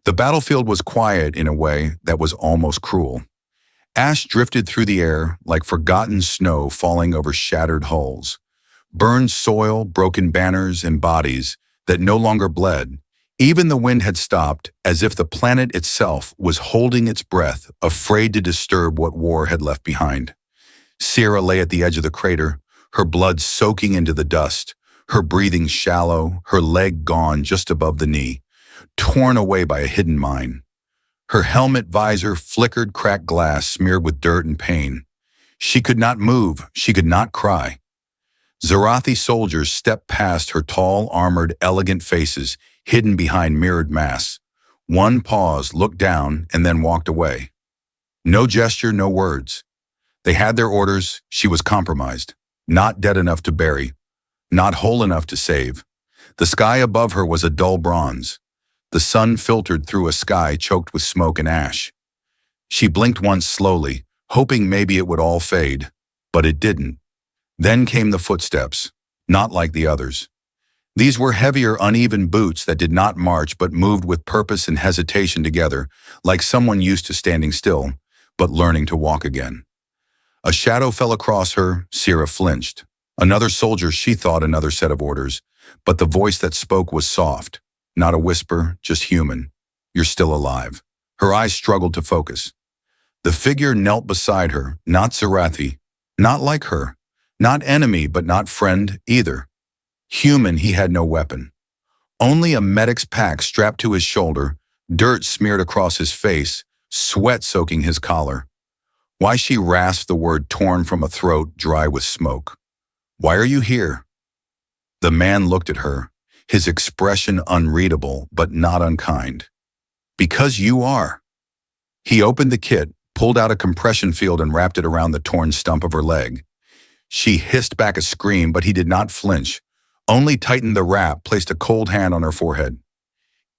The battlefield was quiet in a way that was almost cruel. Ash drifted through the air like forgotten snow falling over shattered hulls. Burned soil, broken banners, and bodies that no longer bled. Even the wind had stopped, as if the planet itself was holding its breath, afraid to disturb what war had left behind. Sierra lay at the edge of the crater, her blood soaking into the dust, her breathing shallow, her leg gone just above the knee, torn away by a hidden mine. Her helmet visor flickered cracked glass smeared with dirt and pain. She could not move, she could not cry. Zarathi soldiers stepped past her tall, armored, elegant faces, hidden behind mirrored masks. One paused, looked down, and then walked away. No gesture, no words. They had their orders. She was compromised. Not dead enough to bury. Not whole enough to save. The sky above her was a dull bronze. The sun filtered through a sky choked with smoke and ash. She blinked once slowly, hoping maybe it would all fade. But it didn't. Then came the footsteps, not like the others. These were heavier, uneven boots that did not march but moved with purpose and hesitation together, like someone used to standing still, but learning to walk again. A shadow fell across her. Sierra flinched. Another soldier, she thought, another set of orders, but the voice that spoke was soft, not a whisper, just human. You're still alive. Her eyes struggled to focus. The figure knelt beside her, not Zarathi, not like her, not enemy but not friend either. Human, he had no weapon. Only a medic's pack strapped to his shoulder, dirt smeared across his face, sweat soaking his collar. Why she rasped the word torn from a throat dry with smoke. Why are you here? The man looked at her, his expression unreadable but not unkind. Because you are. He opened the kit, pulled out a compression field and wrapped it around the torn stump of her leg. She hissed back a scream, but he did not flinch, only tightened the wrap, placed a cold hand on her forehead.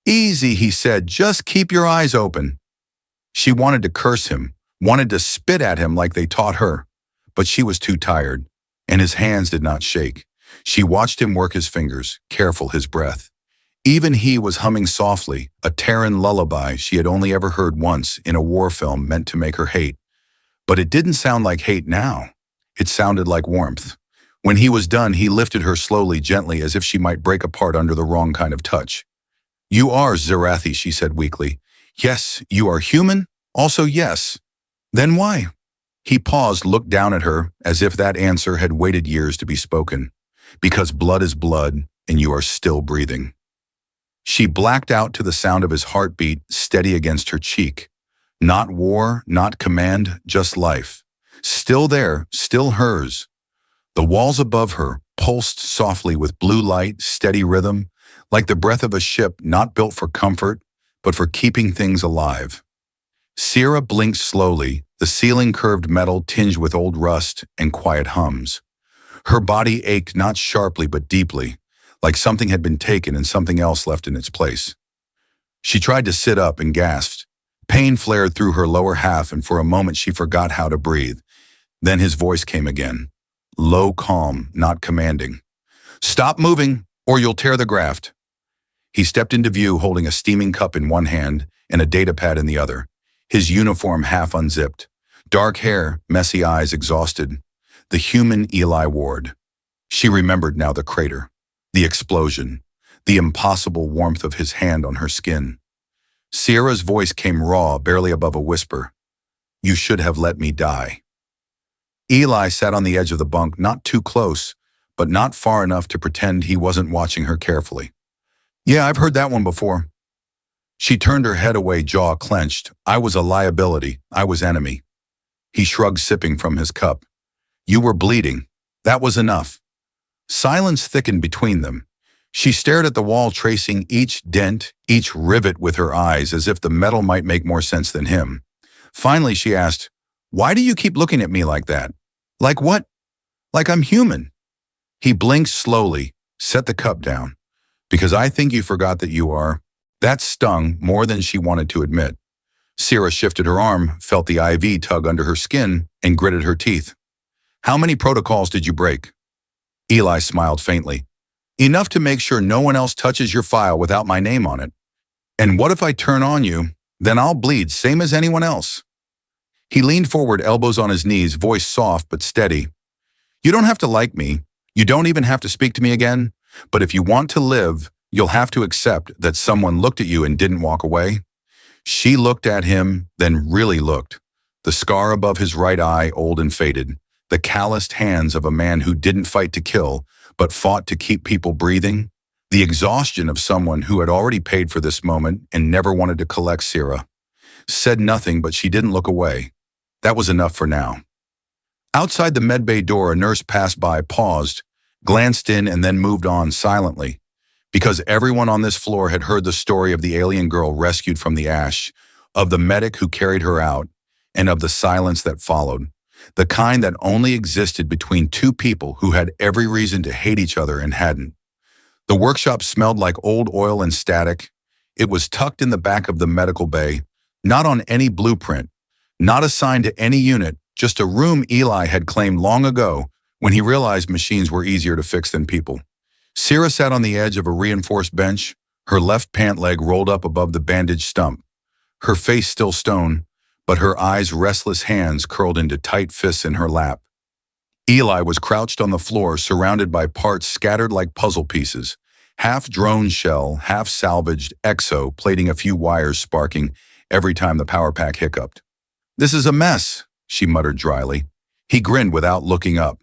Easy, he said, just keep your eyes open. She wanted to curse him, wanted to spit at him like they taught her, but she was too tired, and his hands did not shake. She watched him work his fingers, careful his breath. Even he was humming softly, a Terran lullaby she had only ever heard once in a war film meant to make her hate. But it didn't sound like hate now. It sounded like warmth. When he was done, he lifted her slowly, gently, as if she might break apart under the wrong kind of touch. You are Zarathi, she said weakly. Yes, you are human? Also yes. Then why? He paused, looked down at her, as if that answer had waited years to be spoken. Because blood is blood, and you are still breathing. She blacked out to the sound of his heartbeat steady against her cheek. Not war, not command, just life. Still there, still hers. The walls above her pulsed softly with blue light, steady rhythm, like the breath of a ship not built for comfort, but for keeping things alive. Sierra blinked slowly, the ceiling curved metal tinged with old rust and quiet hums. Her body ached not sharply but deeply, like something had been taken and something else left in its place. She tried to sit up and gasped. Pain flared through her lower half, and for a moment she forgot how to breathe. Then his voice came again, low, calm, not commanding. Stop moving, or you'll tear the graft. He stepped into view holding a steaming cup in one hand and a data pad in the other, his uniform half unzipped. Dark hair, messy eyes, exhausted. The human Eli Ward. She remembered now the crater, the explosion, the impossible warmth of his hand on her skin. Sierra's voice came raw, barely above a whisper. You should have let me die. Eli sat on the edge of the bunk, not too close, but not far enough to pretend he wasn't watching her carefully. Yeah, I've heard that one before. She turned her head away, jaw clenched. I was a liability. I was enemy. He shrugged, sipping from his cup. You were bleeding. That was enough. Silence thickened between them. She stared at the wall, tracing each dent, each rivet with her eyes, as if the metal might make more sense than him. Finally, she asked, why do you keep looking at me like that? Like what? Like I'm human. He blinked slowly, set the cup down. Because I think you forgot that you are. That stung more than she wanted to admit. Sierra shifted her arm, felt the IV tug under her skin, and gritted her teeth. How many protocols did you break? Eli smiled faintly. Enough to make sure no one else touches your file without my name on it. And what if I turn on you? Then I'll bleed, same as anyone else. He leaned forward, elbows on his knees, voice soft but steady. You don't have to like me. You don't even have to speak to me again. But if you want to live, you'll have to accept that someone looked at you and didn't walk away. She looked at him, then really looked. The scar above his right eye, old and faded. The calloused hands of a man who didn't fight to kill, but fought to keep people breathing. The exhaustion of someone who had already paid for this moment and never wanted to collect Sierra. Said nothing, but she didn't look away. That was enough for now. Outside the medbay door, a nurse passed by, paused, glanced in, and then moved on silently. Because everyone on this floor had heard the story of the alien girl rescued from the ash, of the medic who carried her out, and of the silence that followed. The kind that only existed between two people who had every reason to hate each other and hadn't. The workshop smelled like old oil and static. It was tucked in the back of the medical bay, not on any blueprint, not assigned to any unit, just a room Eli had claimed long ago when he realized machines were easier to fix than people. Sierra sat on the edge of a reinforced bench, her left pant leg rolled up above the bandaged stump. Her face still stone, but her eyes' restless hands curled into tight fists in her lap. Eli was crouched on the floor, surrounded by parts scattered like puzzle pieces, half drone shell, half salvaged exo, plating a few wires sparking every time the power pack hiccuped. This is a mess, she muttered dryly. He grinned without looking up.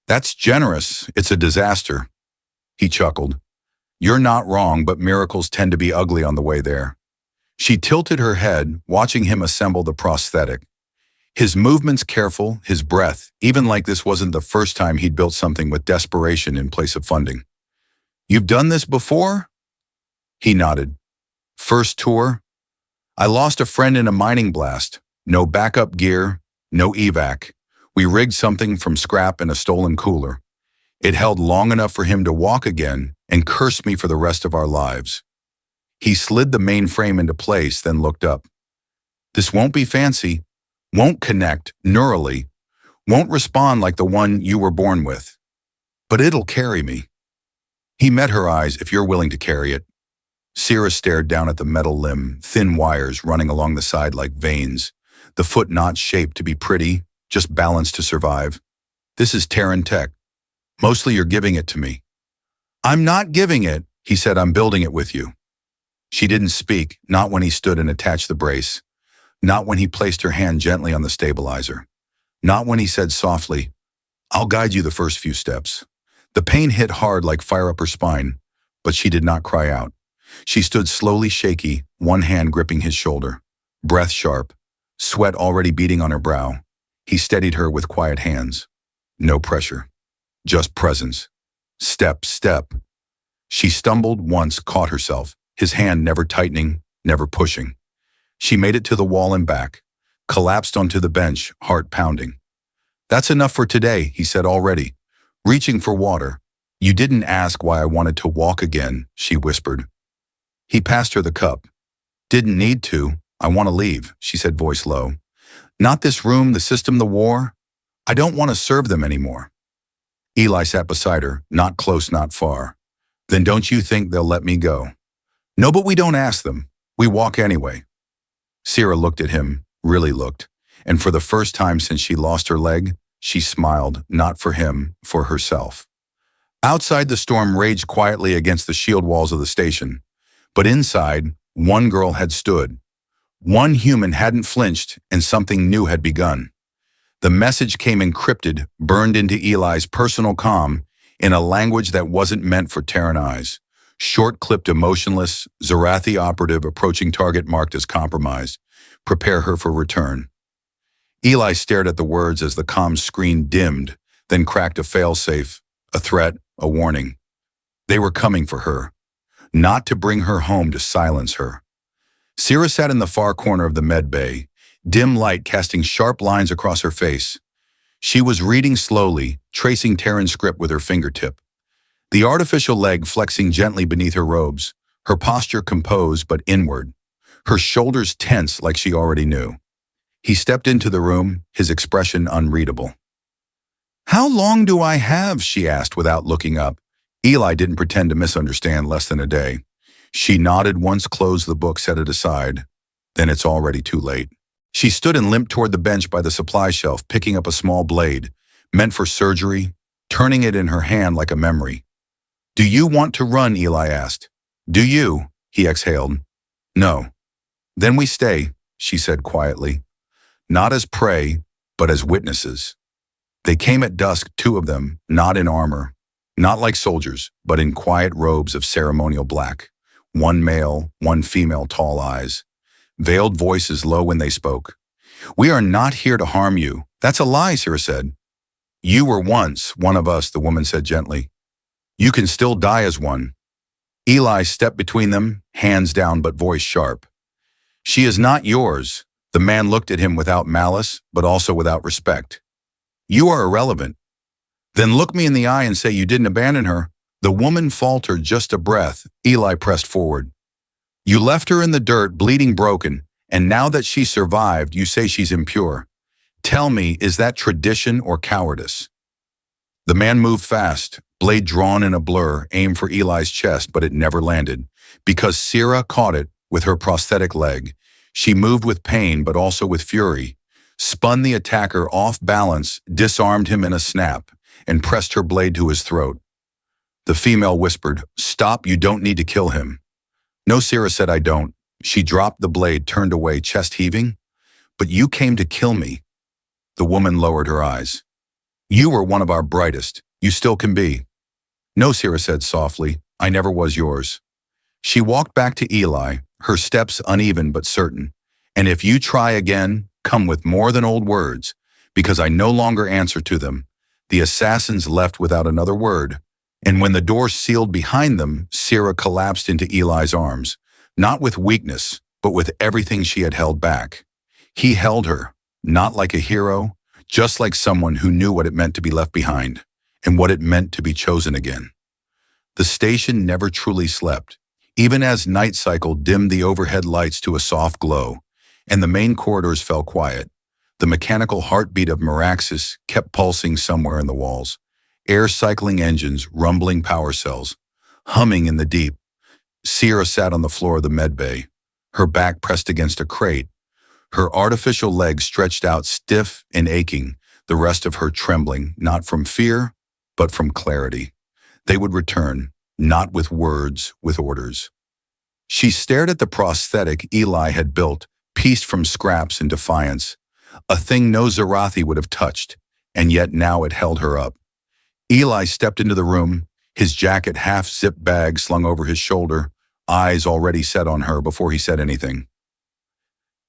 That's generous. It's a disaster. He chuckled. You're not wrong, but miracles tend to be ugly on the way there. She tilted her head, watching him assemble the prosthetic. His movements careful, his breath, even like this wasn't the first time he'd built something with desperation in place of funding. You've done this before? He nodded. First tour? I lost a friend in a mining blast. No backup gear, no evac. We rigged something from scrap in a stolen cooler. It held long enough for him to walk again and curse me for the rest of our lives. He slid the mainframe into place, then looked up. This won't be fancy, won't connect neurally, won't respond like the one you were born with. But it'll carry me. He met her eyes. If you're willing to carry it. Sierra stared down at the metal limb, thin wires running along the side like veins, the foot not shaped to be pretty, just balanced to survive. This is Terran tech. Mostly you're giving it to me. I'm not giving it, he said. I'm building it with you. She didn't speak, not when he stood and attached the brace, not when he placed her hand gently on the stabilizer, not when he said softly, I'll guide you the first few steps. The pain hit hard like fire up her spine, but she did not cry out. She stood slowly shaky, one hand gripping his shoulder, breath sharp, sweat already beading on her brow. He steadied her with quiet hands. No pressure, just presence. Step, step. She stumbled once, caught herself, his hand never tightening, never pushing. She made it to the wall and back, collapsed onto the bench, heart pounding. That's enough for today, he said already, reaching for water. You didn't ask why I wanted to walk again, she whispered. He passed her the cup. Didn't need to. I want to leave, she said, voice low. Not this room, the system, the war. I don't want to serve them anymore. Eli sat beside her, not close, not far. Then don't you think they'll let me go? No, but we don't ask them. We walk anyway. Sierra looked at him, really looked, and for the first time since she lost her leg, she smiled, not for him, for herself. Outside, the storm raged quietly against the shield walls of the station, but inside, one girl had stood. One human hadn't flinched, and something new had begun. The message came encrypted, burned into Eli's personal comm, in a language that wasn't meant for Terran eyes. Short-clipped, emotionless, Zarathi operative approaching target marked as compromised. Prepare her for return. Eli stared at the words as the comm screen dimmed, then cracked a failsafe, a threat, a warning. They were coming for her, not to bring her home, to silence her. Sierra sat in the far corner of the med bay, dim light casting sharp lines across her face. She was reading slowly, tracing Terran script with her fingertip. The artificial leg flexing gently beneath her robes, her posture composed but inward, her shoulders tense like she already knew. He stepped into the room, his expression unreadable. How long do I have? She asked without looking up. Eli didn't pretend to misunderstand. Less than a day. She nodded once, closed the book, set it aside. Then it's already too late. She stood and limped toward the bench by the supply shelf, picking up a small blade, meant for surgery, turning it in her hand like a memory. "Do you want to run?" Eli asked. "Do you?" he exhaled. "No." "Then we stay," she said quietly. "Not as prey, but as witnesses." They came at dusk, two of them, not in armor, not like soldiers, but in quiet robes of ceremonial black. One male, one female, tall eyes. Veiled voices low when they spoke. "We are not here to harm you." "That's a lie," Sarah said. "You were once one of us," the woman said gently. "You can still die as one." Eli stepped between them, hands down but voice sharp. "She is not yours." The man looked at him without malice, but also without respect. "You are irrelevant." "Then look me in the eye and say you didn't abandon her." The woman faltered just a breath. Eli pressed forward. "You left her in the dirt, bleeding, broken, and now that she survived, you say she's impure. Tell me, is that tradition or cowardice?" The man moved fast, blade drawn in a blur, aimed for Eli's chest, but it never landed, because Sarah caught it with her prosthetic leg. She moved with pain, but also with fury, spun the attacker off balance, disarmed him in a snap, and pressed her blade to his throat. The female whispered, "Stop, you don't need to kill him." "No," Sarah said, "I don't." She dropped the blade, turned away, chest heaving. "But you came to kill me." The woman lowered her eyes. "You were one of our brightest. You still can be." "No," Sarah said softly, "I never was yours." She walked back to Eli, her steps uneven but certain. "And if you try again, come with more than old words, because I no longer answer to them." The assassins left without another word, and when the door sealed behind them, Sarah collapsed into Eli's arms, not with weakness, but with everything she had held back. He held her, not like a hero, just like someone who knew what it meant to be left behind, and what it meant to be chosen again. The station never truly slept, even as night cycle dimmed the overhead lights to a soft glow, and the main corridors fell quiet. The mechanical heartbeat of Meraxis kept pulsing somewhere in the walls. Air cycling engines, rumbling power cells, humming in the deep. Sierra sat on the floor of the med bay, her back pressed against a crate, her artificial legs stretched out stiff and aching, the rest of her trembling, not from fear, but from clarity. They would return, not with words, with orders. She stared at the prosthetic Eli had built, pieced from scraps in defiance, a thing no Zarathi would have touched, and yet now it held her up. Eli stepped into the room, his jacket half-zipped bag slung over his shoulder, eyes already set on her before he said anything.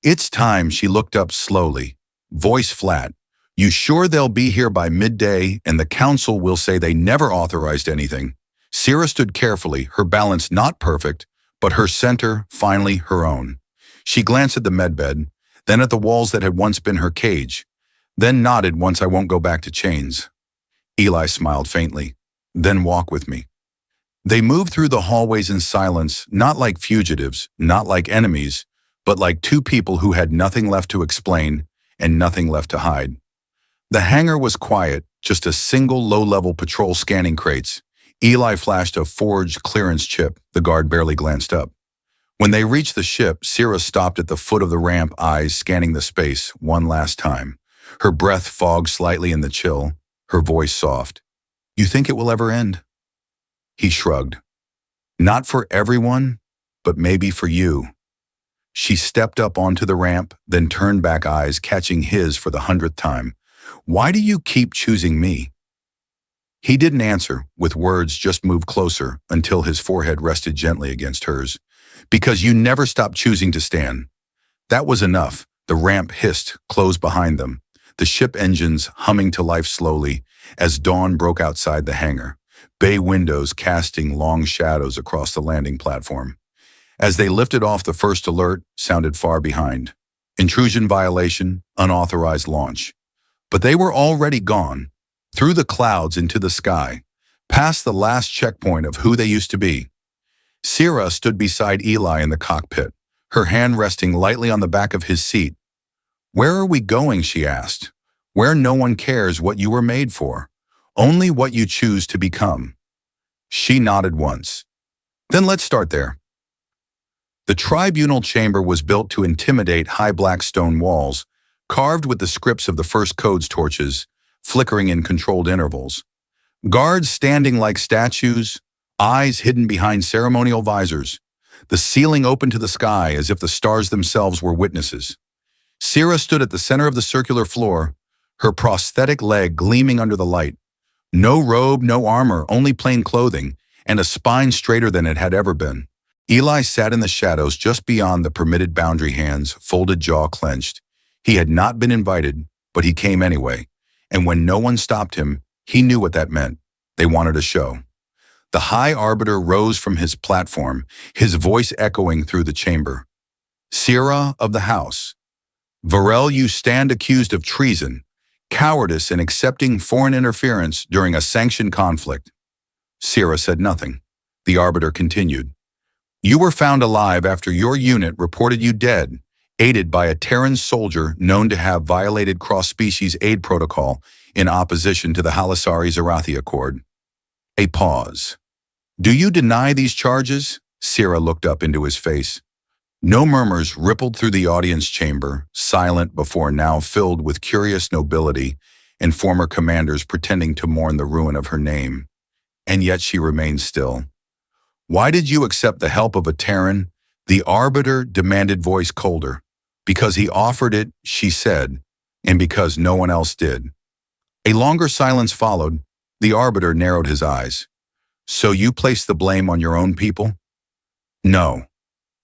"It's time," she looked up slowly, voice flat. "You sure they'll be here by midday and the council will say they never authorized anything?" Sarah stood carefully, her balance not perfect, but her center finally her own. She glanced at the medbed, then at the walls that had once been her cage, then nodded once. "I won't go back to chains." Eli smiled faintly. "Then walk with me." They moved through the hallways in silence, not like fugitives, not like enemies, but like two people who had nothing left to explain and nothing left to hide. The hangar was quiet, just a single low-level patrol scanning crates. Eli flashed a forged clearance chip. The guard barely glanced up. When they reached the ship, Sarah stopped at the foot of the ramp, eyes scanning the space one last time. Her breath fogged slightly in the chill, her voice soft. "You think it will ever end?" He shrugged. "Not for everyone, but maybe for you." She stepped up onto the ramp, then turned back, eyes catching his for the 100th time. "Why do you keep choosing me?" He didn't answer, with words just moved closer until his forehead rested gently against hers. "Because you never stopped choosing to stand." That was enough. The ramp hissed, closed behind them, the ship engines humming to life slowly as dawn broke outside the hangar, bay windows casting long shadows across the landing platform. As they lifted off, the first alert sounded far behind. Intrusion violation, unauthorized launch. But they were already gone, through the clouds into the sky, past the last checkpoint of who they used to be. Sarah stood beside Eli in the cockpit, her hand resting lightly on the back of his seat. "Where are we going?" she asked. "Where no one cares what you were made for, only what you choose to become." She nodded once. "Then let's start there." The tribunal chamber was built to intimidate high black stone walls, carved with the scripts of the first code's torches, flickering in controlled intervals. Guards standing like statues, eyes hidden behind ceremonial visors, the ceiling open to the sky as if the stars themselves were witnesses. Sierra stood at the center of the circular floor, her prosthetic leg gleaming under the light. No robe, no armor, only plain clothing, and a spine straighter than it had ever been. Eli sat in the shadows just beyond the permitted boundary, hands, folded jaw clenched. He had not been invited, but he came anyway. And when no one stopped him, he knew what that meant. They wanted a show. The High Arbiter rose from his platform, his voice echoing through the chamber. Sierra of the House, Varel, you stand accused of treason, cowardice, and accepting foreign interference during a sanctioned conflict. Sierra said nothing. The Arbiter continued. You were found alive after your unit reported you dead, aided by a Terran soldier known to have violated cross-species aid protocol in opposition to the Halasari-Zarathi Accord. A pause. Do you deny these charges? Sierra looked up into his face. No murmurs rippled through the audience chamber, silent before now filled with curious nobility and former commanders pretending to mourn the ruin of her name. And yet she remained still. Why did you accept the help of a Terran? The Arbiter demanded, voice colder. Because he offered it, she said, and because no one else did. A longer silence followed. The Arbiter narrowed his eyes. So you placed the blame on your own people? No.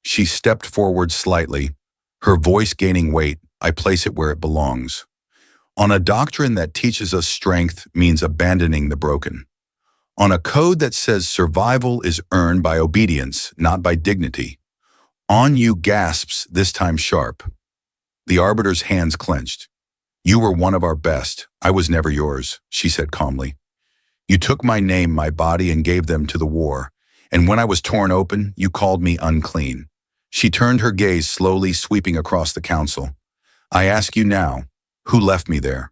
She stepped forward slightly, her voice gaining weight. I place it where it belongs. On a doctrine that teaches us strength means abandoning the broken. On a code that says survival is earned by obedience, not by dignity. On you, gasps, this time sharp. The Arbiter's hands clenched. You were one of our best. I was never yours, she said calmly. You took my name, my body, and gave them to the war. And when I was torn open, you called me unclean. She turned her gaze slowly, sweeping across the council. I ask you now, who left me there?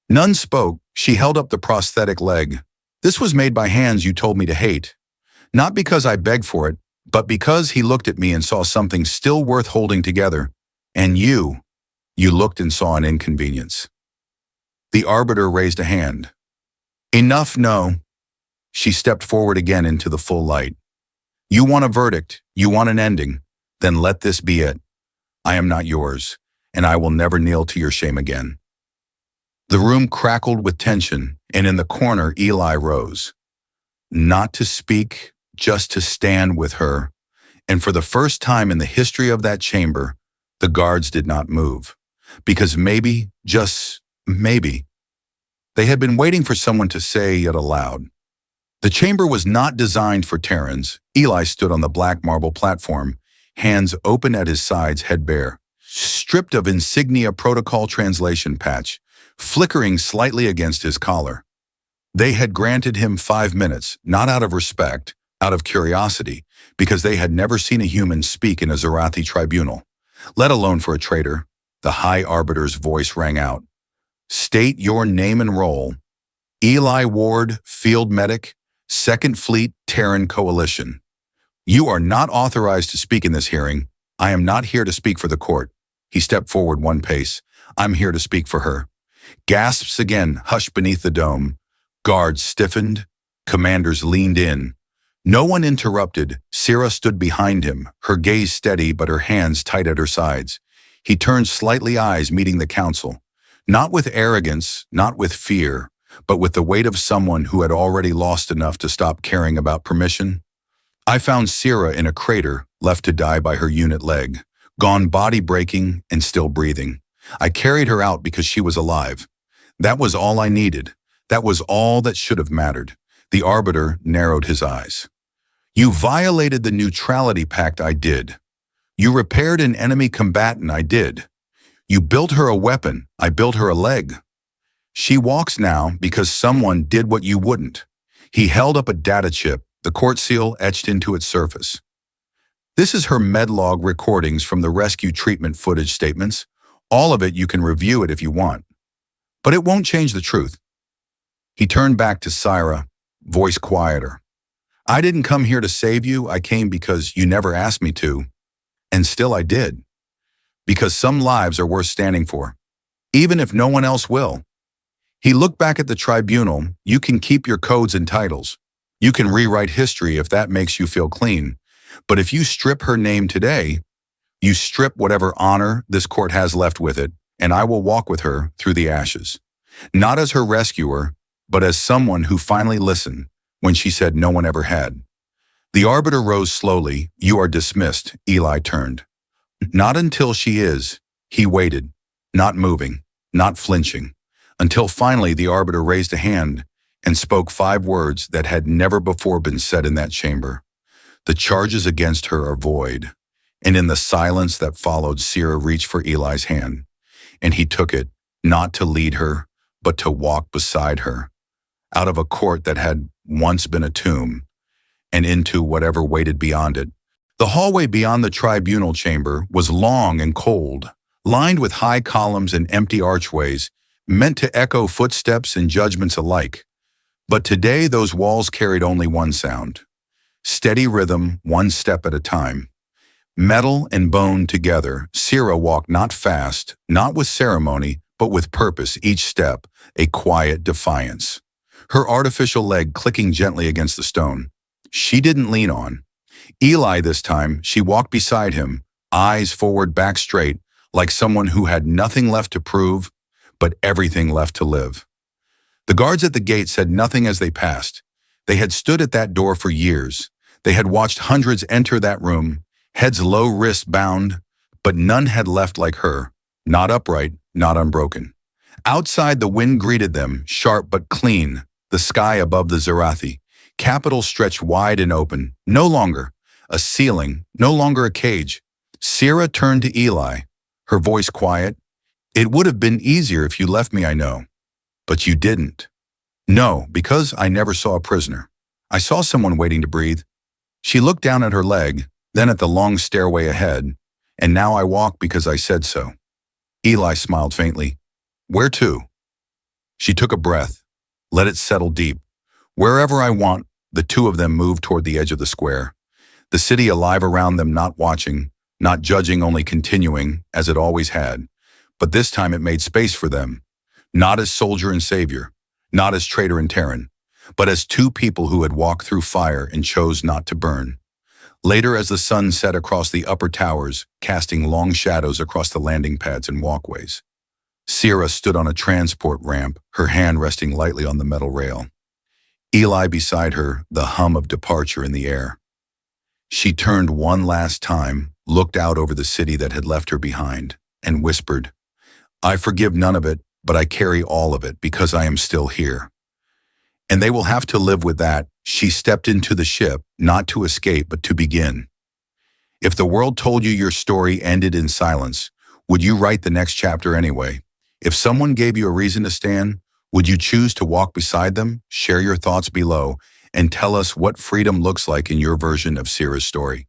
None spoke. She held up the prosthetic leg. This was made by hands you told me to hate. Not because I begged for it, but because he looked at me and saw something still worth holding together. And you looked and saw an inconvenience. The Arbiter raised a hand. Enough, no. She stepped forward again into the full light. You want a verdict, you want an ending, then let this be it. I am not yours, and I will never kneel to your shame again. The room crackled with tension, and in the corner Eli rose. Not to speak, just to stand with her, and for the first time in the history of that chamber, the guards did not move. Because maybe, just maybe, they had been waiting for someone to say it aloud. The chamber was not designed for Terrans. Eli stood on the black marble platform, hands open at his sides, head bare, stripped of insignia protocol translation patch, flickering slightly against his collar. They had granted him 5 minutes, not out of respect, out of curiosity, because they had never seen a human speak in a Zarathi tribunal, let alone for a traitor. The High Arbiter's voice rang out. State your name and role. Eli Ward, Field Medic, 2nd Fleet Terran Coalition. You are not authorized to speak in this hearing. I am not here to speak for the court. He stepped forward one pace. I'm here to speak for her. Gasps again hushed beneath the dome. Guards stiffened. Commanders leaned in. No one interrupted. Sierra stood behind him, her gaze steady but her hands tight at her sides. He turned slightly, eyes meeting the council. Not with arrogance, not with fear, but with the weight of someone who had already lost enough to stop caring about permission. I found Sierra in a crater, left to die by her unit leg, gone body breaking and still breathing. I carried her out because she was alive. That was all I needed. That was all that should have mattered. The Arbiter narrowed his eyes. You violated the neutrality pact, I did. You repaired an enemy combatant, I did. You built her a weapon, I built her a leg. She walks now because someone did what you wouldn't. He held up a data chip, the court seal etched into its surface. This is her medlog recordings from the rescue treatment footage statements. All of it, you can review it if you want. But it won't change the truth. He turned back to Sierra, voice quieter. I didn't come here to save you, I came because you never asked me to. And still I did. Because some lives are worth standing for, even if no one else will. He looked back at the tribunal. You can keep your codes and titles. You can rewrite history if that makes you feel clean. But if you strip her name today, you strip whatever honor this court has left with it, and I will walk with her through the ashes. Not as her rescuer, but as someone who finally listened when she said no one ever had. The arbiter rose slowly. You are dismissed, Eli turned. Not until she is. He waited, not moving, not flinching, until finally the arbiter raised a hand and spoke 5 words that had never before been said in that chamber. The charges against her are void. And in the silence that followed, Sierra reached for Eli's hand, and he took it, not to lead her, but to walk beside her, out of a court that had once been a tomb, and into whatever waited beyond it. The hallway beyond the tribunal chamber was long and cold, lined with high columns and empty archways, meant to echo footsteps and judgments alike. But today those walls carried only one sound. Steady rhythm, one step at a time. Metal and bone together, Sierra walked not fast, not with ceremony, but with purpose, each step a quiet defiance. Her artificial leg clicking gently against the stone. She didn't lean on Eli this time. She walked beside him, eyes forward, back straight, like someone who had nothing left to prove, but everything left to live. The guards at the gate said nothing as they passed. They had stood at that door for years. They had watched hundreds enter that room, heads low, wrists bound, but none had left like her, not upright, not unbroken. Outside, the wind greeted them, sharp but clean, the sky above the Zerathi. Capitol stretched wide and open, no longer a ceiling, no longer a cage. Sierra turned to Eli, her voice quiet. It would have been easier if you left me, I know. But you didn't. No, because I never saw a prisoner. I saw someone waiting to breathe. She looked down at her leg, then at the long stairway ahead, and now I walk because I said so. Eli smiled faintly. Where to? She took a breath, let it settle deep. Wherever I want. The two of them moved toward the edge of the square. The city alive around them, not watching, not judging, only continuing, as it always had. But this time it made space for them. Not as soldier and savior, not as traitor and Terran, but as 2 people who had walked through fire and chose not to burn. Later, as the sun set across the upper towers, casting long shadows across the landing pads and walkways, Sierra stood on a transport ramp, her hand resting lightly on the metal rail. Eli beside her, the hum of departure in the air. She turned one last time, looked out over the city that had left her behind, and whispered, I forgive none of it, but I carry all of it because I am still here. And they will have to live with that. She stepped into the ship, not to escape, but to begin. If the world told you your story ended in silence, would you write the next chapter anyway? If someone gave you a reason to stand, would you choose to walk beside them? Share your thoughts below and tell us what freedom looks like in your version of Sierra's story.